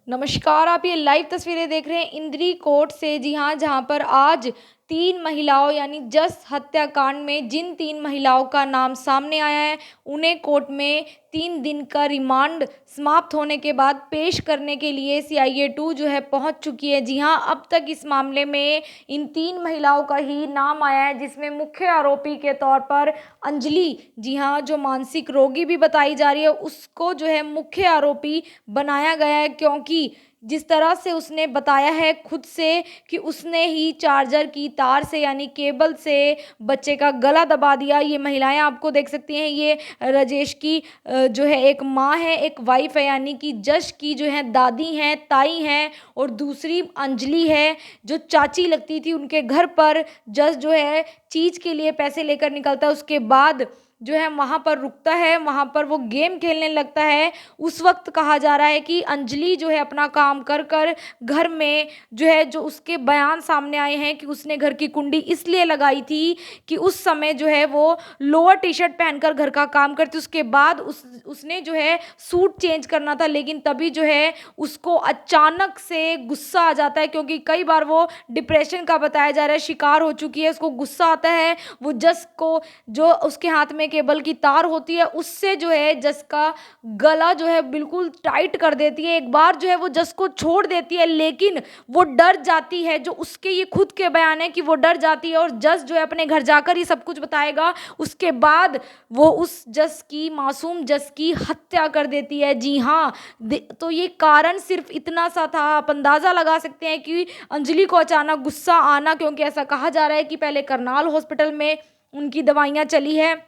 नमस्कार, आप ये लाइव तस्वीरें देख रहे हैं इंद्री कोर्ट से। जी हाँ, जहाँ पर आज 3 महिलाओं यानी जस हत्याकांड में जिन 3 महिलाओं का नाम सामने आया है, उन्हें कोर्ट में 3 दिन का रिमांड समाप्त होने के बाद पेश करने के लिए सीआईए 2 जो है पहुँच चुकी है। जी हाँ, अब तक इस मामले में इन 3 महिलाओं का ही नाम आया है, जिसमें मुख्य आरोपी के तौर पर अंजलि, जी हाँ, जो मानसिक रोगी भी बताई जा रही है, उसको जो है मुख्य आरोपी बनाया गया है, क्योंकि जिस तरह से उसने बताया है खुद से कि उसने ही चार्जर की तार से यानी केबल से बच्चे का गला दबा दिया। ये महिलाएं आपको देख सकती हैं, ये राजेश की जो है एक माँ है, एक वाइफ है, यानी कि जश की जो है दादी हैं, ताई हैं, और दूसरी अंजलि है जो चाची लगती थी। उनके घर पर जश जो है चीज़ के लिए पैसे लेकर निकलता है, उसके बाद जो है वहाँ पर रुकता है, वहाँ पर वो गेम खेलने लगता है। उस वक्त कहा जा रहा है कि अंजलि जो है अपना काम कर कर घर में जो है, जो उसके बयान सामने आए हैं कि उसने घर की कुंडी इसलिए लगाई थी कि उस समय जो है वो लोअर टी शर्ट पहनकर घर का काम करती, उसके बाद उसने जो है सूट चेंज करना था, लेकिन तभी जो है उसको अचानक से गुस्सा आ जाता है, क्योंकि कई बार वो डिप्रेशन का बताया जा रहा है शिकार हो चुकी है। उसको गुस्सा आता है, वो जस को जो उसके हाथ में केबल की तार होती है उससे जो है जस का गला जो है बिल्कुल टाइट कर देती है। एक बार जो है वो जस को छोड़ देती है, लेकिन वो डर जाती है, जो उसके ये खुद के बयान है कि वो डर जाती है, और जस जो है अपने घर जाकर ही सब कुछ बताएगा। उसके बाद वो उस जस की, मासूम जस की हत्या कर देती है। जी हाँ, तो ये कारण सिर्फ इतना सा था। आप अंदाज़ा लगा सकते हैं कि अंजलि को अचानक गुस्सा आना, क्योंकि ऐसा कहा जा रहा है कि पहले करनाल हॉस्पिटल में उनकी दवाइयाँ चली है,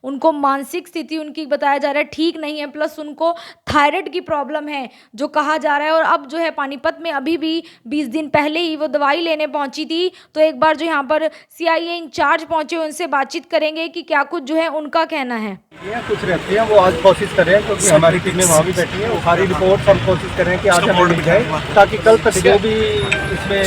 उनको मानसिक स्थिति उनकी बताया जा रहा है ठीक नहीं है, प्लस उनको थायराइड की प्रॉब्लम है जो कहा जा रहा है। और अब जो है पानीपत में अभी भी 20 दिन पहले ही वो दवाई लेने पहुंची थी। तो एक बार जो यहाँ पर सीआईए इंचार्ज पहुंचे, उनसे बातचीत करेंगे कि क्या कुछ जो है उनका कहना है। ये कुछ रहती हैं, वो आज कोशिश कर रहे हैं, क्योंकि हमारी टीमें वहाँ भी बैठी हैं। वो सारी रिपोर्ट हम कोशिश कर रहे हैं कि आज हमें मिल जाए, ताकि कल तक जो भी इसमें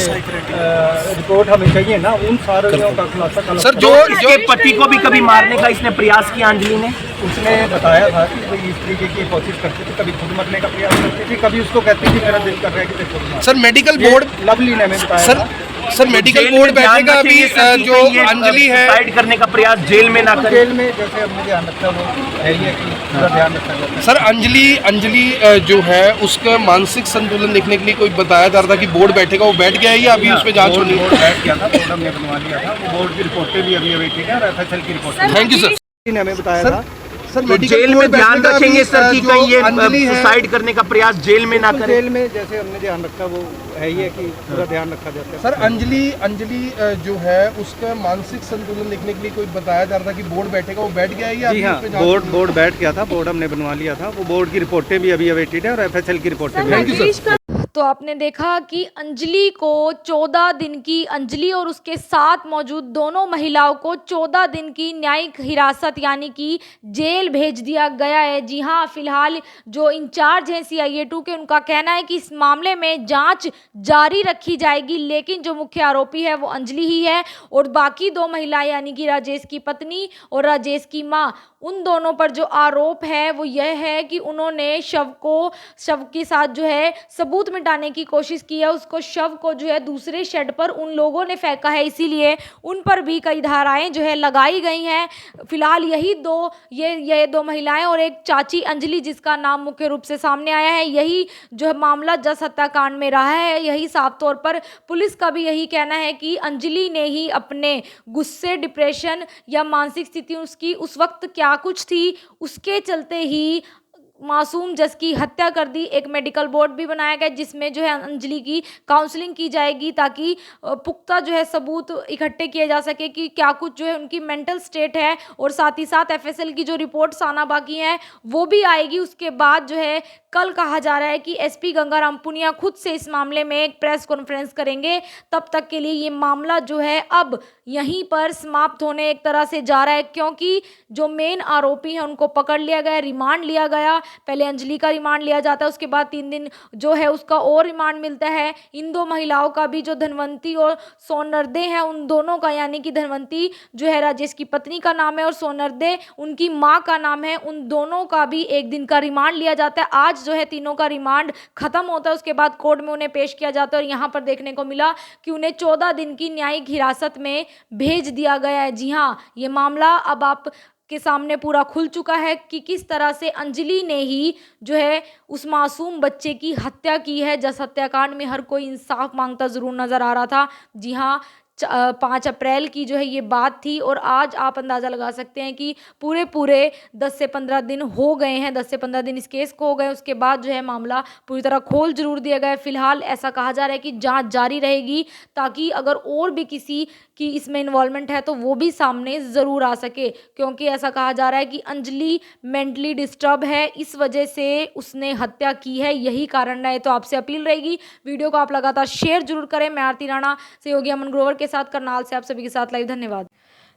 रिपोर्ट हमें चाहिए ना, उन सारों का खुलासा कल। सर, जो इसके पति को भी कभी मारने का इसने प्रयास किया अंजलि ने, उसने बताया था कि भाई इस तरीके की कोशिश करती थी, कभी खुद मरने का प्रयास करती थी, कभी उसको कहती थी मेरा दिल कर रहा है कि देखो। सर मेडिकल बोर्ड, लवली ने हमें बताया सर मेडिकल बोर्ड बैठेगा अभी, जो अंजलि है सुसाइड करने का प्रयास जेल में ना करे। जेल में जैसे हमने ध्यान रखा वो है ही है कि पूरा ध्यान रखा जाता है। सर अंजलि जो है उसका मानसिक संतुलन देखने के लिए कोई बताया जा रहा था कि बोर्ड बैठेगा, वो बैठ गया है या अभी उस पर जांच होनी है? बोर्ड बैठ गया था, बोर्ड हमने बनवा लिया था, वो बोर्ड की रिपोर्टें भी अभी अवेटेड है और एफएसएल की रिपोर्ट। Thank you sir. ने हमें बताया था सर जेल में ध्यान रखेंगे सर कि कहीं ये सुसाइड करने का प्रयास जेल में ना करे। जेल में जैसे हमने ध्यान रखा वो है ही है कि पूरा ध्यान रखा जाता है। सर अंजलि जो है उसका मानसिक संतुलन देखने के लिए कोई बताया जा रहा था कि बोर्ड बैठेगा, वो बैठ गया है या जी हाँ, बोर्ड बैठ गया था, बोर्ड हमने बनवा लिया था, वो बोर्ड की रिपोर्टें भी अभी अवेटेड है और एफएसएल की रिपोर्टें भी। Thank you sir. तो आपने देखा कि अंजलि को 14 दिन की, अंजलि और उसके साथ मौजूद दोनों महिलाओं को 14 दिन की न्यायिक हिरासत यानी कि जेल भेज दिया गया है। जी हाँ, फिलहाल जो इंचार्ज हैं सीआईए 2 के, उनका कहना है कि इस मामले में जांच जारी रखी जाएगी, लेकिन जो मुख्य आरोपी है वो अंजलि ही है, और बाकी 2 महिलाएं यानी कि राजेश की पत्नी और राजेश की माँ, उन दोनों पर जो आरोप है वो यह है कि उन्होंने शव के साथ जो है सबूत मिटाने की कोशिश की है। उसको, शव को जो है दूसरे शेड पर उन लोगों ने फेंका है, इसीलिए उन पर भी कई धाराएं जो है लगाई गई हैं। फिलहाल यही ये दो महिलाएं और एक चाची अंजलि, जिसका नाम मुख्य रूप से सामने आया है, यही जो है मामला जस हत्याकांड में रहा है। यही साफ तौर पर पुलिस का भी यही कहना है कि अंजलि ने ही अपने गुस्से, डिप्रेशन या मानसिक स्थिति उसकी उस वक्त क्या कुछ थी, उसके चलते ही मासूम जस की हत्या कर दी। एक मेडिकल बोर्ड भी बनाया गया जिसमें जो है अंजलि की काउंसलिंग की जाएगी, ताकि पुख्ता जो है सबूत इकट्ठे किए जा सके कि क्या कुछ जो है उनकी मेंटल स्टेट है, और साथ ही साथ एफएसएल की जो रिपोर्ट्स आना बाकी है वो भी आएगी। उसके बाद जो है कल कहा जा रहा है कि एसपी गंगाराम पुनिया खुद से इस मामले में एक प्रेस कॉन्फ्रेंस करेंगे। तब तक के लिए ये मामला जो है अब यहीं पर समाप्त होने एक तरह से जा रहा है, क्योंकि जो मेन आरोपी हैं उनको पकड़ लिया गया, रिमांड लिया गया। पहले अंजलि का रिमांड लिया जाता है, उसके बाद 3 दिन जो है उसका और रिमांड मिलता है। इन 2 महिलाओं का भी, जो धनवंती और सोनर्दे हैं, उन दोनों का, यानी कि धनवंती जो है राजेश की पत्नी का नाम है और सोनर्दे उनकी माँ का नाम है, उन दोनों का भी 1 दिन का रिमांड लिया जाता है। आज जो है तीनों का रिमांड खत्म होता है, उसके बाद कोर्ट में उन्हें पेश किया जाता है और यहाँ पर देखने को मिला कि उन्हें 14 दिन की न्यायिक हिरासत में भेज दिया गया है। जी हाँ, ये मामला अब आप के सामने पूरा खुल चुका है कि किस तरह से अंजलि ने ही जो है उस मासूम बच्चे की हत्या की है। जस हत्याकांड में हर कोई इंसाफ मांगता ज़रूर नज़र आ रहा था। जी हाँ, 5 अप्रैल की जो है ये बात थी और आज आप अंदाज़ा लगा सकते हैं कि पूरे 10 से 15 दिन हो गए हैं, 10 से 15 दिन इस केस को हो गए। उसके बाद जो है मामला पूरी तरह खोल जरूर दिया गया है। फिलहाल ऐसा कहा जा रहा है कि जांच जारी रहेगी, ताकि अगर और भी किसी की इसमें इन्वॉल्वमेंट है तो वो भी सामने ज़रूर आ सके, क्योंकि ऐसा कहा जा रहा है कि अंजलि मेंटली डिस्टर्ब है, इस वजह से उसने हत्या की है, यही कारण है। तो आपसे अपील रहेगी, वीडियो को आप लगातार शेयर जरूर करें। मैं आरती राणा, सहयोगी अमन ग्रोवर के साथ करनाल से आप सभी के साथ लाइव। धन्यवाद।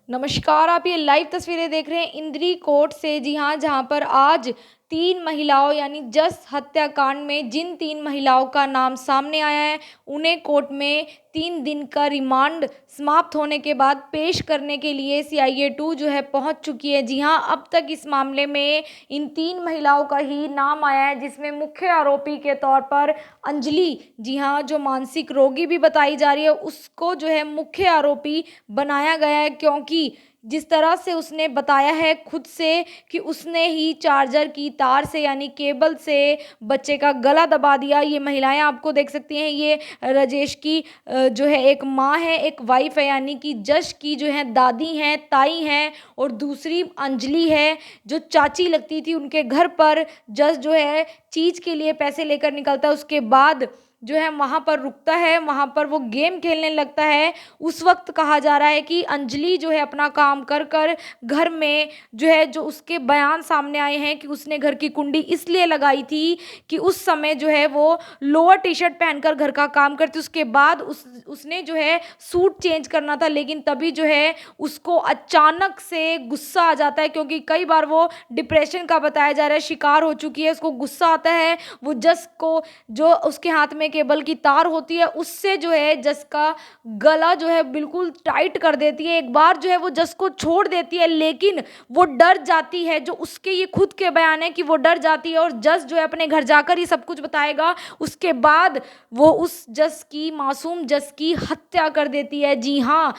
नमस्कार, आप ये लाइव तस्वीरें देख रहे हैं इंद्री कोर्ट से। जी हाँ, जहाँ पर आज 3 महिलाओं यानी जस हत्याकांड में जिन 3 महिलाओं का नाम सामने आया है, उन्हें कोर्ट में 3 दिन का रिमांड समाप्त होने के बाद पेश करने के लिए CIA 2 जो है पहुंच चुकी है। जी हाँ, अब तक इस मामले में इन 3 महिलाओं का ही नाम आया है, जिसमें मुख्य आरोपी के तौर पर अंजलि, जी हाँ, जो मानसिक रोगी भी बताई जा रही है, उसको जो है मुख्य आरोपी बनाया गया है, क्योंकि जिस तरह से उसने बताया है खुद से कि उसने ही चार्जर की तार से यानी केबल से बच्चे का गला दबा दिया। ये महिलाएं आपको देख सकती हैं, ये राजेश की जो है एक माँ है, एक वाइफ है, यानी कि जश की जो है दादी हैं, ताई हैं, और दूसरी अंजलि है जो चाची लगती थी। उनके घर पर जश जो है चीज़ के लिए पैसे लेकर निकलता है, उसके बाद जो है वहाँ पर रुकता है, वहाँ पर वो गेम खेलने लगता है। उस वक्त कहा जा रहा है कि अंजलि जो है अपना काम कर कर घर में जो है, जो उसके बयान सामने आए हैं कि उसने घर की कुंडी इसलिए लगाई थी कि उस समय जो है वो लोअर टी-शर्ट पहनकर घर का काम करती, उसके बाद उसने जो है सूट चेंज करना था, लेकिन तभी जो है उसको अचानक से गुस्सा आ जाता है, क्योंकि कई बार वो डिप्रेशन का बताया जा रहा है शिकार हो चुकी है। उसको गुस्सा आता है, वो जस को जो उसके हाथ में केबल की तार होती है उससे जो है जस का गला जो है बिल्कुल टाइट कर देती है। एक बार जो है वो जस को छोड़ देती है, लेकिन वो डर जाती है, जो उसके ये खुद के बयान है कि वो डर जाती है और जस जो है अपने घर जाकर ही सब कुछ बताएगा। उसके बाद वो उस जस की, मासूम जस की हत्या कर देती है। जी हाँ,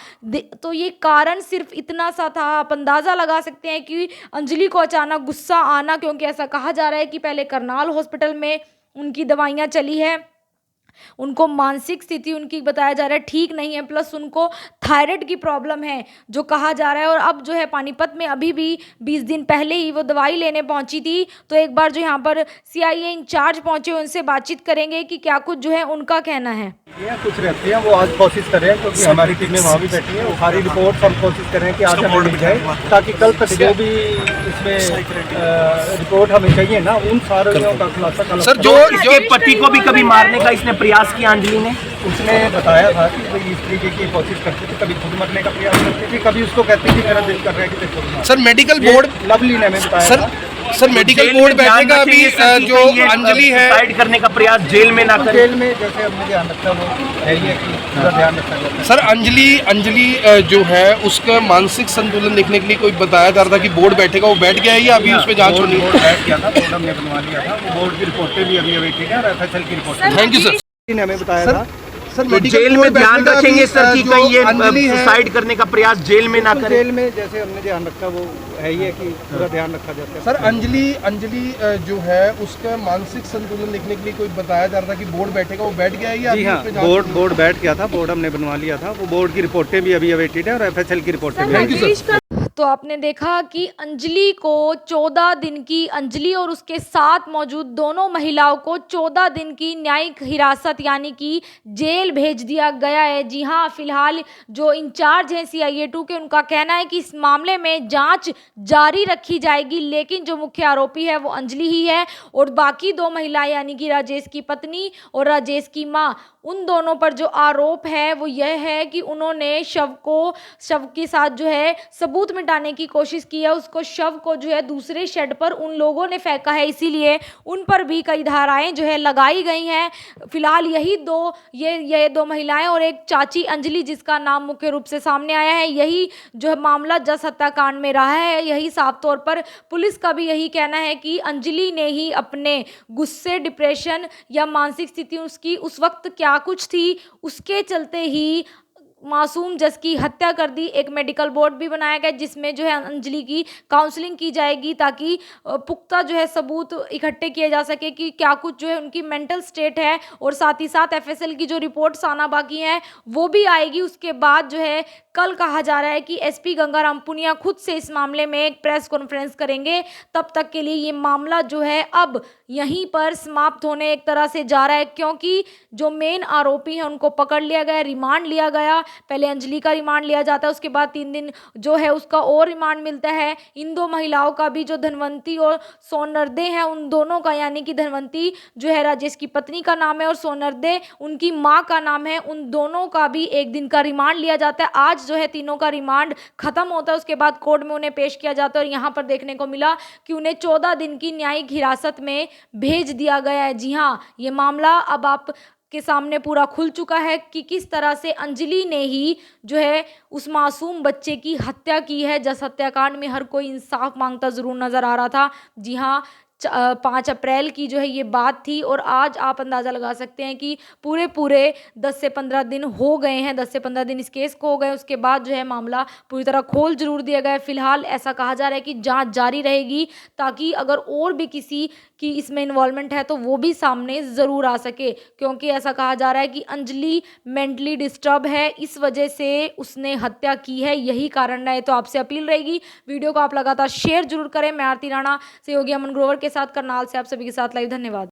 तो ये कारण सिर्फ इतना सा था। आप अंदाज़ा लगा सकते हैं कि अंजलि को अचानक गुस्सा आना, क्योंकि ऐसा कहा जा रहा है कि पहले करनाल हॉस्पिटल में उनकी दवाइयाँ चली है, उनको मानसिक स्थिति उनकी बताया जा रहा है ठीक नहीं है, प्लस उनको थायराइड की प्रॉब्लम है जो कहा जा रहा है। और अब जो है पानीपत में अभी भी 20 दिन पहले ही वो दवाई लेने पहुंची थी। तो एक बार जो यहाँ पर CIA इंचार्ज पहुंचे, उनसे बातचीत करेंगे कि क्या कुछ जो है उनका कहना है। ये कुछ रहती हैं, वो आज कोशिश कर रहे हैं, क्योंकि हमारी टीमें वहाँ भी बैठी हैं। वो सारी रिपोर्ट हम कोशिश कर रहे हैं कि आज हमें मिल जाए, ताकि कल तक जो भी इसमें रिपोर्ट हमें चाहिए ना, उन सारों का खुलासा। सर, जो इसके पति को भी कभी मारने का इसने प्रयास किया अंजलि ने, उसने बताया था कि भाई इस तरीके की कोशिश करती थी, कभी खुद मरने का प्रयास करती थी, कभी उसको कहती थी मेरा दिल कर रहा है कि देखो मार। सर मेडिकल बोर्ड, लवली ने हमें बताया सर मेडिकल बोर्ड बैठेगा अभी, जो अंजलि है सुसाइड करने का प्रयास जेल में ना करे। जेल में जैसे हमने ध्यान रखा वो है ही है कि पूरा ध्यान रखा जाता है। सर अंजलि जो है उसका मानसिक संतुलन देखने के लिए कोई बताया जा रहा था कि बोर्ड बैठेगा, वो बैठ गया है या अभी उस पर जांच होनी है? बोर्ड बैठ गया था, बोर्ड हमने बनवा लिया था, वो बोर्ड की रिपोर्टें भी अभी अवेटेड है और FSL की रिपोर्ट। Thank you sir. ने हमें बताया था सर तो जेल में ध्यान रखेंगे सर कि कहीं ये सुसाइड करने का प्रयास जेल में ना करे। जेल में जैसे हमने ध्यान रखा वो है ही है कि पूरा ध्यान रखा जाता है। सर अंजलि जो है उसका मानसिक संतुलन देखने के लिए कोई बताया जा रहा था कि बोर्ड बैठेगा, वो बैठ गया है या जी हाँ, बोर्ड बैठ गया था, बोर्ड हमने बनवा लिया था, वो बोर्ड की रिपोर्टें भी अभी अवेटेड है और FSL की रिपोर्टें भी। Thank you sir. तो आपने देखा कि अंजलि को 14 दिन की, अंजलि और उसके साथ मौजूद दोनों महिलाओं को 14 दिन की न्यायिक हिरासत यानी कि जेल भेज दिया गया है। जी हाँ, फिलहाल जो इंचार्ज हैं CIA 2 के, उनका कहना है कि इस मामले में जांच जारी रखी जाएगी, लेकिन जो मुख्य आरोपी है वो अंजलि ही है और बाकी 2 महिलाएं यानी कि राजेश की पत्नी और राजेश की माँ, उन दोनों पर जो आरोप है वो यह है कि उन्होंने शव के साथ जो है सबूत उल्टाने की कोशिश की है, उसको शव को जो है दूसरे शेड पर उन लोगों ने फेंका है, इसीलिए उन पर भी कई धाराएं जो है लगाई गई हैं। फिलहाल यही ये दो महिलाएं और एक चाची अंजलि, जिसका नाम मुख्य रूप से सामने आया है, यही जो है मामला जस हत्याकांड में रहा है। यही साफ तौर पर पुलिस का भी यही कहना है कि अंजलि ने ही अपने गुस्से, डिप्रेशन या मानसिक स्थिति उसकी उस वक्त क्या कुछ थी, उसके चलते ही मासूम जस की हत्या कर दी। एक मेडिकल बोर्ड भी बनाया गया जिसमें जो है अंजलि की काउंसलिंग की जाएगी, ताकि पुख्ता जो है सबूत इकट्ठे किए जा सके कि क्या कुछ जो है उनकी मेंटल स्टेट है, और साथ ही साथ एफएसएल की जो रिपोर्ट्स आना बाकी है वो भी आएगी। उसके बाद जो है कल कहा जा रहा है कि एसपी गंगाराम पुनिया खुद से इस मामले में एक प्रेस कॉन्फ्रेंस करेंगे। तब तक के लिए ये मामला जो है अब यहीं पर समाप्त होने एक तरह से जा रहा है, क्योंकि जो मेन आरोपी हैं उनको पकड़ लिया गया, रिमांड लिया गया। पहले अंजलि का रिमांड लिया जाता है, उसके बाद 3 दिन जो है उसका और रिमांड मिलता है। इन दो महिलाओं का भी, जो धनवंती और सोनर्दे हैं, उन दोनों का, यानी कि धनवंती जो है राजेश की पत्नी का नाम है और सोनर्दे उनकी माँ का नाम है, उन दोनों का भी 1 दिन का रिमांड लिया जाता है। आज जो है तीनों का रिमांड खत्म होता है, उसके बाद कोर्ट में उन्हें पेश किया जाता है और यहाँ पर देखने को मिला कि उन्हें 14 दिन की न्यायिक हिरासत में भेज दिया गया है। जी हाँ, ये मामला अब आप के सामने पूरा खुल चुका है कि किस तरह से अंजलि ने ही जो है उस मासूम बच्चे की हत्या की है। जस हत्याकांड में हर कोई इंसाफ मांगता जरूर नजर आ रहा था। जी हाँ, 5 अप्रैल की जो है ये बात थी, और आज आप अंदाज़ा लगा सकते हैं कि पूरे 10 से 15 दिन हो गए हैं, 10 से 15 दिन इस केस को हो गए। उसके बाद जो है मामला पूरी तरह खोल जरूर दिया गया है। फिलहाल ऐसा कहा जा रहा है कि जांच जारी रहेगी, ताकि अगर और भी किसी की इसमें इन्वॉल्वमेंट है तो वो भी सामने ज़रूर आ सके, क्योंकि ऐसा कहा जा रहा है कि अंजलि मेंटली डिस्टर्ब है, इस वजह से उसने हत्या की है, यही कारण है। तो आपसे अपील रहेगी, वीडियो को आप लगातार शेयर जरूर करें। मैं आरती राणा, सहयोगी अमन ग्रोवर के साथ, करनाल से आप सभी के साथ लाइव। धन्यवाद।